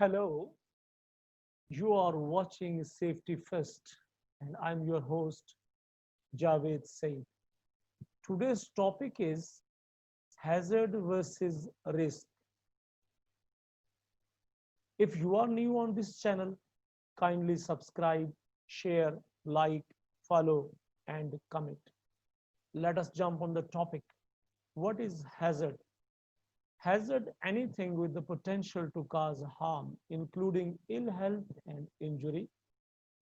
Hello, you are watching Safety First, and I'm your host, Javed Said. Today's topic is hazard versus risk. If you are new on this channel, kindly subscribe, share, like, follow, and comment. Let us jump on the topic. What is hazard? Hazard anything with the potential to cause harm, including ill health and injury,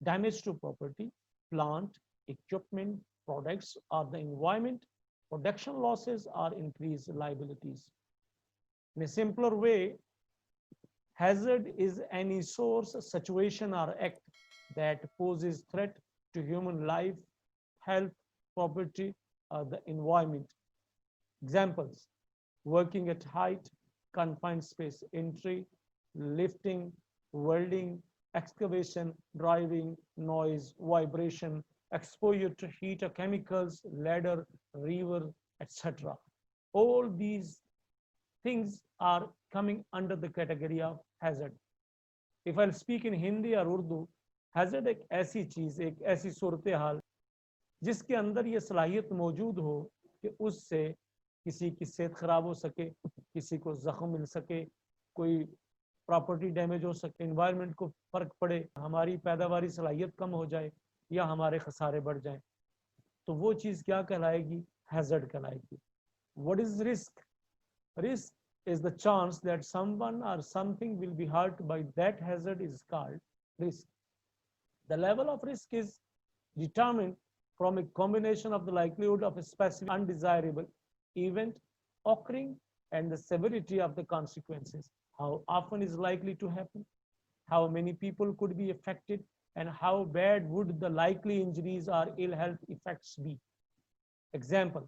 damage to property, plant, equipment, products, or the environment, production losses, or increased liabilities. In a simpler way, hazard is any source, situation, or act that poses threat to human life, health, property, or the environment. Examples: working at height, confined space entry, lifting, welding, excavation, driving, noise, vibration, exposure to heat or chemicals, ladder, river, etc. All these things are coming under the category of hazard. If I'll speak in Hindi or Urdu, hazard एक ऐसी चीज, एक ऐसी सूरत हाल जिसके अंदर ये सलाहियत मौजूद हो कि उससे किसी की सेहत खराब हो सके, किसी को जख्म मिल सके, कोई प्रॉपर्टी डैमेज हो सके, एनवायरनमेंट को फर्क पड़े, हमारी पैदावारी सलाहियत कम हो जाए या हमारे खसारे बढ़ जाएं, तो वो चीज़ क्या कहलाएगी? हैजर्ड कहलाएगी. What is risk? Risk is the chance that someone or something will be hurt by that hazard is called risk. The level of risk is determined from a combination of the likelihood of a specific undesirable event occurring and the severity of the consequences. How often is likely to happen? How many people could be affected? And how bad would the likely injuries or ill health effects be? Example: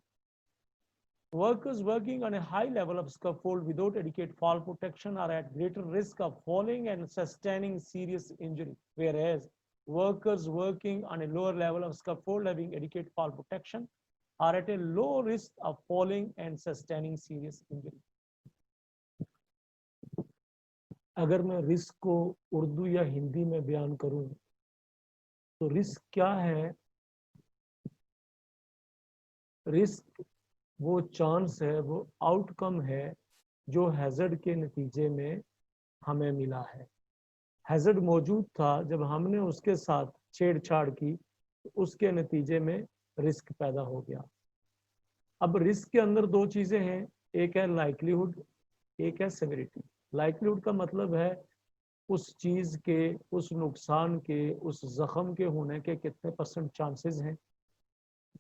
workers working on a high level of scaffold without adequate fall protection are at greater risk of falling and sustaining serious injury, whereas workers working on a lower level of scaffold having adequate fall protection are at a low risk of falling and sustaining serious injury. अगर मैं risk को उर्दू या हिंदी में बयान करूं तो risk क्या है? रिस्क वो चांस है, वो आउटकम है जो हैजर्ड के नतीजे में हमें मिला है. हैजर्ड मौजूद था, जब हमने उसके साथ छेड़छाड़ की तो उसके नतीजे में रिस्क पैदा हो गया. अब रिस्क के अंदर दो चीजें हैं, एक है लाइक्लीहुड, एक है सेवेरिटी. लाइक्लीहुड का मतलब है उस चीज के, उस नुकसान के, उस जख्म के होने के कितने परसेंट चांसेस हैं,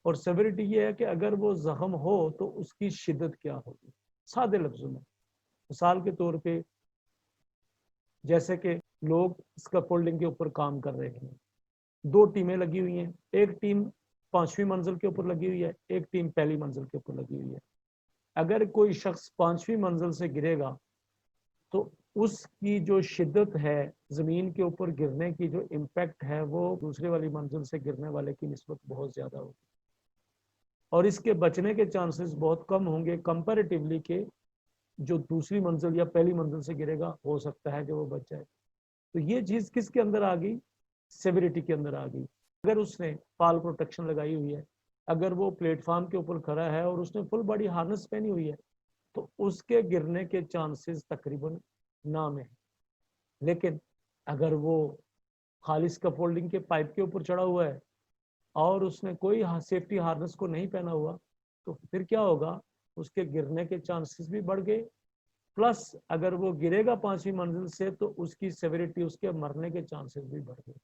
और सेवेरिटी ये है कि अगर वो जख्म हो तो उसकी शिद्दत क्या होगी. सादे लफ्जों में, मिसाल के तौर पे, जैसे कि लोग स्कैफोल्डिंग के ऊपर काम कर रहे हैं, दो टीमें लगी हुई हैं, एक टीम 5वीं मंजिल के ऊपर लगी हुई है, एक टीम पहली मंजिल के ऊपर लगी हुई है. अगर कोई शख्स 5वीं मंजिल से गिरेगा तो उसकी जो शिद्दत है, जमीन के ऊपर गिरने की जो इम्पैक्ट है, वो दूसरे वाली मंजिल से गिरने वाले की निस्बत बहुत ज्यादा होगी, और इसके बचने के चांसेस बहुत कम होंगे कंपैरेटिवली के जो दूसरी मंजिल या पहली मंजिल से गिरेगा, हो सकता है कि वो बच जाए. तो ये चीज किसके अंदर आ गई? सेवेरिटी के अंदर आ गई. अगर उसने फॉल प्रोटेक्शन लगाई हुई है, अगर वो प्लेटफॉर्म के ऊपर खड़ा है और उसने फुल बॉडी हार्नेस पहनी हुई है, तो उसके गिरने के चांसेस तकरीबन नाम है. लेकिन अगर वो खाली स्कैफोल्डिंग के पाइप के ऊपर चढ़ा हुआ है और उसने कोई सेफ्टी हार्नेस को नहीं पहना हुआ, तो फिर क्या होगा? उसके गिरने के चांसेस भी बढ़ गए, प्लस अगर वो गिरेगा 5वीं मंजिल से तो उसकी सेवेरिटी, उसके मरने के चांसेस भी बढ़ गए.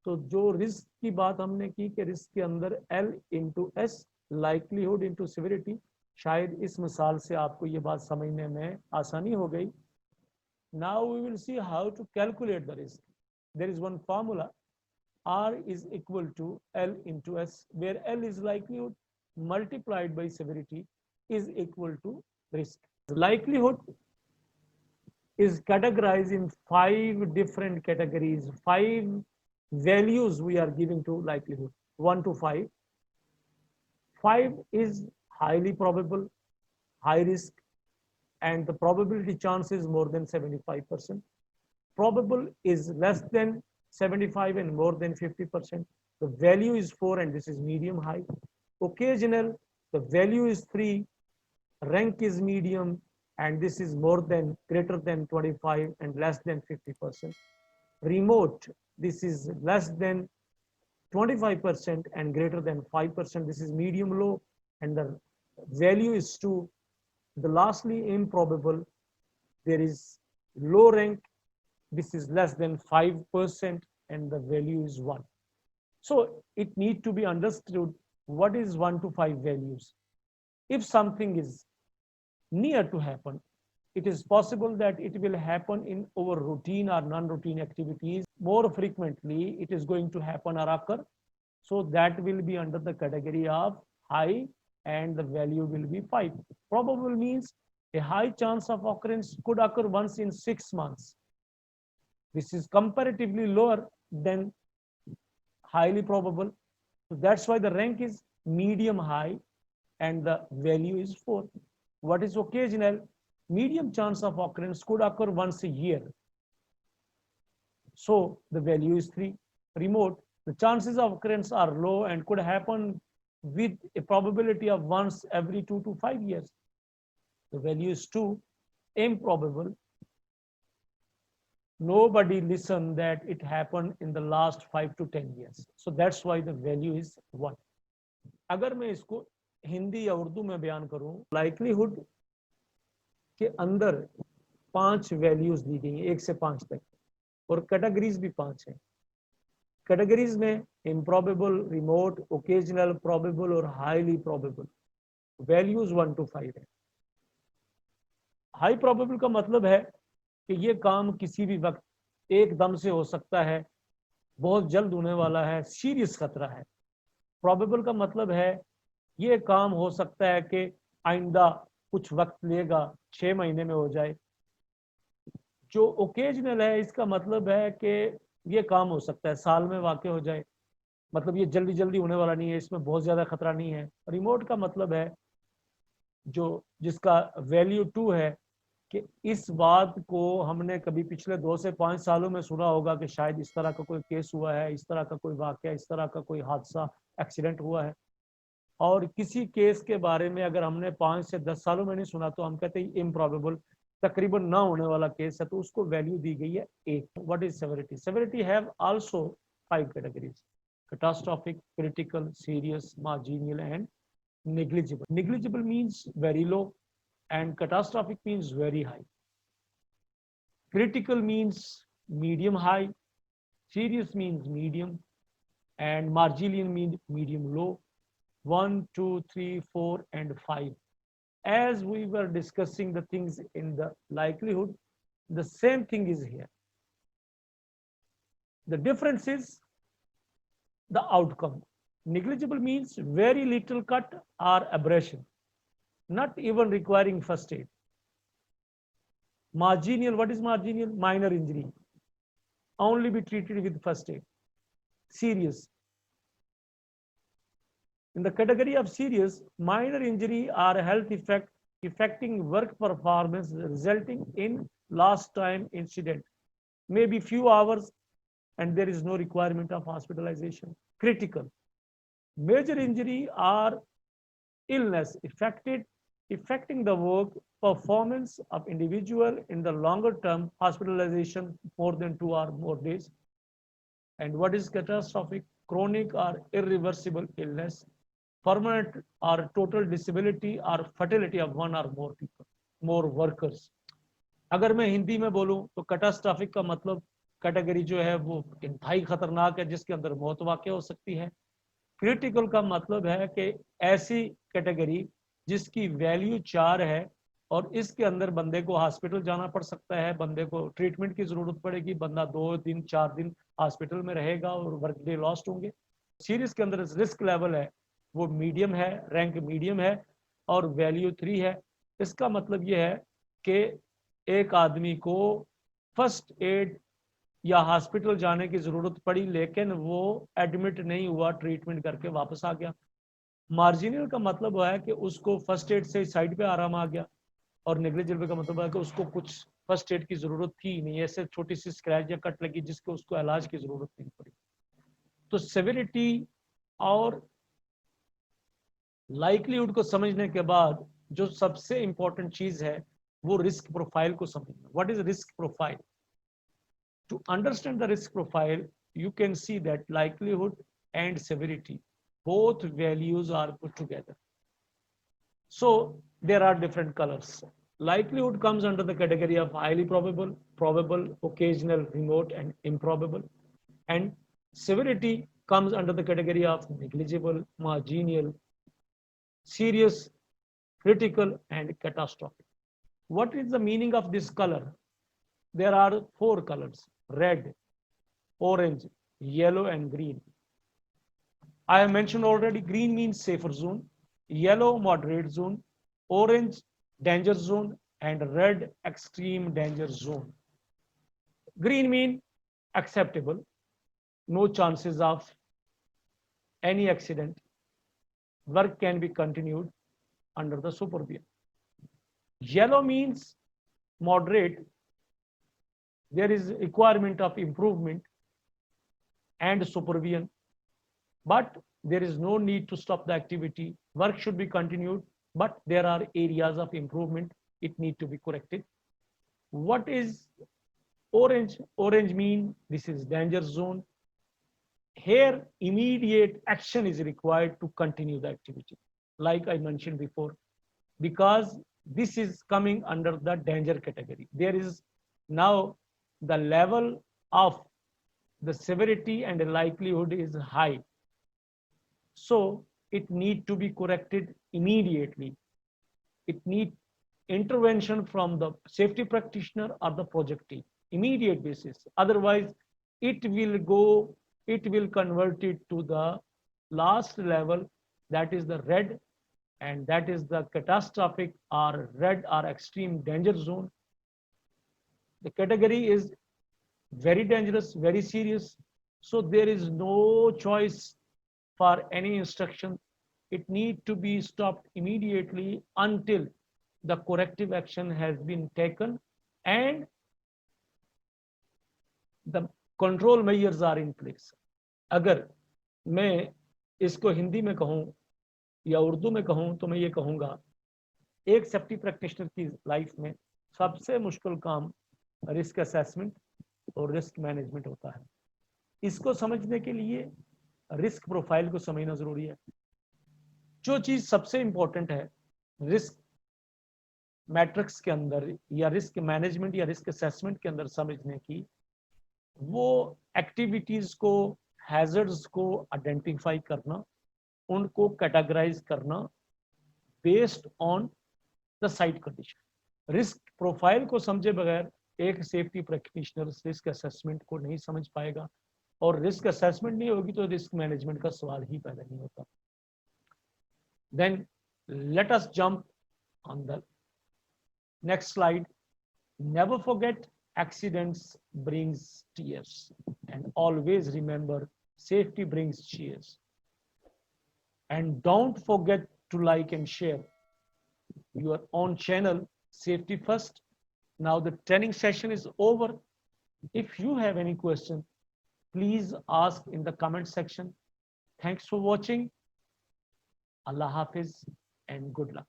तो जो रिस्क की बात हमने की कि रिस्क के अंदर L into S, likelihood into severity, शायद इस मिसाल से आपको ये बात समझने में आसानी हो गई. Now we will see how to calculate the risk. There is one formula, R is equal to L into S, where L is likelihood multiplied by severity is equal to risk. Likelihood is categorized in 5 different categories, 5 values we are giving to likelihood, 1 to 5. 5 is highly probable, high risk, and the probability chance is more than 75%. Probable is less than 75 and more than 50%. The value is 4 and this is medium high. Occasional, the value is 3, rank is medium, and this is more than greater than 25 and less than 50%. Remote, this is less than 25% and greater than 5%. This is medium low, and the value is 2. The lastly, improbable, there is low rank, this is less than 5% and the value is 1. So it need to be understood what is 1 to 5 values. If something is near to happen, it is possible that it will happen in our routine or non-routine activities. More frequently, it is going to happen or occur. So that will be under the category of high and the value will be 5. Probable means a high chance of occurrence could occur once in 6 months. This is comparatively lower than highly probable. So that's why the rank is medium high and the value is 4. What is occasional? Medium chance of occurrence could occur once a year. So the value is 3. Remote, the chances of occurrence are low and could happen with a probability of once every 2 to 5 years. The value is 2. Improbable, nobody listened that it happened in the last 5 to 10 years. So that's why the value is 1. अगर मैं इसको हिंदी या उर्दू में बयान करूं, likelihood के अंदर 5 values दी गई हैं 1 से 5 तक, और कैटेगरीज भी 5 हैं. कैटेगरीज में इम्प्रॉबेबल, रिमोट, ओकेजनल, प्रोबेबल और हाईली प्रोबेबल. वैल्यूज 1 to 5 है. हाई प्रोबेबल का मतलब है कि ये काम किसी भी वक्त एकदम से हो सकता है, बहुत जल्द होने वाला है, सीरियस खतरा है. प्रोबेबल का मतलब है ये काम हो सकता है कि आइंदा कुछ वक्त लेगा, 6 महीने में हो जाए. जो ओकेजनल है इसका मतलब है कि ये काम हो सकता है साल में वाक़ई हो जाए, मतलब ये जल्दी जल्दी होने वाला नहीं है, इसमें बहुत ज़्यादा खतरा नहीं है. रिमोट का मतलब है जो जिसका वैल्यू 2 है कि इस बात को हमने कभी पिछले 2 से 5 सालों में सुना होगा कि शायद इस तरह का कोई केस हुआ है, इस तरह का कोई वाक़या, इस तरह का कोई हादसा, एक्सीडेंट हुआ है. और किसी केस के बारे में अगर हमने 5 से 10 सालों में नहीं सुना तो हम कहते हैं इम्प्रॉबेबल, तकरीबन ना होने वाला केस है, तो उसको वैल्यू दी गई है 1. What is severity? Severity have also 5 categories: catastrophic, critical, serious, marginal and negligible. Negligible means very low and catastrophic means very high. Critical means medium high, serious means medium, and marginal means medium low. 1, 2, 3, 4 and 5. As we were discussing the things in the likelihood, the same thing is here. The difference is the outcome. Negligible means very little cut or abrasion, not even requiring first aid. Marginal, what is marginal? Minor injury, only be treated with first aid. Serious, in the category of serious, minor injury or health effect affecting work performance resulting in lost time incident, maybe few hours, and there is no requirement of hospitalization. Critical, major injury or illness affecting the work performance of individual in the longer term, hospitalization more than 2 or more days. And what is catastrophic? Chronic or irreversible illness, permanent or total disability or fatality of 1 or more people, more workers. अगर मैं हिंदी में बोलूं तो catastrophic का मतलब category जो है वो इंतहाई खतरनाक है, जिसके अंदर मौत वाक़ई हो सकती है. क्रिटिकल का मतलब है कि ऐसी कैटेगरी जिसकी वैल्यू 4 है और इसके अंदर बंदे को हॉस्पिटल जाना पड़ सकता है, बंदे को ट्रीटमेंट की जरूरत पड़ेगी, बंदा 2 दिन 4 दिन हॉस्पिटल में रहेगा और वर्क डे लॉस्ट होंगे. सीरीज के अंदर रिस्क लेवल है वो मीडियम है, रैंक मीडियम है और वैल्यू 3 है. इसका मतलब ये है कि एक आदमी को फर्स्ट एड या हॉस्पिटल जाने की जरूरत पड़ी लेकिन वो एडमिट नहीं हुआ, ट्रीटमेंट करके वापस आ गया. मार्जिनल का मतलब है कि उसको फर्स्ट एड से साइड पे आराम आ गया, और नेग्लिजिबल का मतलब है कि उसको कुछ फर्स्ट एड की जरूरत थी नहीं, ऐसे छोटी सी स्क्रैच या कट लगी जिसको उसको इलाज की जरूरत नहीं पड़ी। तो सेवेरिटी और लाइकलीहुड को समझने के बाद जो सबसे इंपॉर्टेंट चीज है वो रिस्क प्रोफाइल को समझना। What is risk profile? To understand the risk profile you can see that likelihood and severity, both values are put together. So there are different colors. Likelihood comes under the category of highly probable, probable, occasional, remote, and improbable. And severity comes under the category of negligible, marginal, serious, critical, and catastrophic. What is the meaning of this color? There are four colors: red, orange, yellow, and green. I have mentioned already, green means safer zone, yellow moderate zone, orange danger zone, and red extreme danger zone. Green means acceptable, no chances of any accident, work can be continued under the supervision. Yellow means moderate, there is requirement of improvement and supervision, but there is no need to stop the activity. Work should be continued, but there are areas of improvement. It need to be corrected. What is orange? Orange mean this is danger zone. Here, immediate action is required to continue the activity. Like I mentioned before, because this is coming under the danger category. There is now the level of the severity and the likelihood is high. So it need to be corrected immediately. It need intervention from the safety practitioner or the project team, immediate basis. Otherwise, it will convert it to the last level, that is the red, and that is the catastrophic or red or extreme danger zone. The category is very dangerous, very serious. So there is no choice for any instruction. It need to be stopped immediately until the corrective action has been taken and the control measures are in place. अगर मैं इसको हिंदी में कहूँ या उर्दू में कहूँ तो मैं ये कहूँगा, एक सेफ्टी प्रैक्टिशनर की लाइफ में सबसे मुश्किल काम रिस्क असेसमेंट और रिस्क मैनेजमेंट होता है। इसको समझने के लिए रिस्क प्रोफाइल को समझना जरूरी है। जो चीज सबसे इंपॉर्टेंट है रिस्क मैट्रिक्स के अंदर या रिस्क मैनेजमेंट या रिस्क असेसमेंट के अंदर समझने की, वो एक्टिविटीज को, हैजर्ड्स को आइडेंटिफाई करना, उनको कैटेगराइज करना based on the site condition. Risk profile को समझे बगैर एक सेफ्टी प्रैक्टिशनर रिस्क असेसमेंट को नहीं समझ पाएगा, और रिस्क असेसमेंट नहीं होगी तो रिस्क मैनेजमेंट का सवाल ही पैदा नहीं होता। Then let us jump on the next slide. Never forget, accidents brings tears, and always remember, safety brings cheers. And don't forget to like and share your own channel, Safety First. Now the training session is over. If you have any question, please ask in the comment section. Thanks for watching. Allah Hafiz and good luck.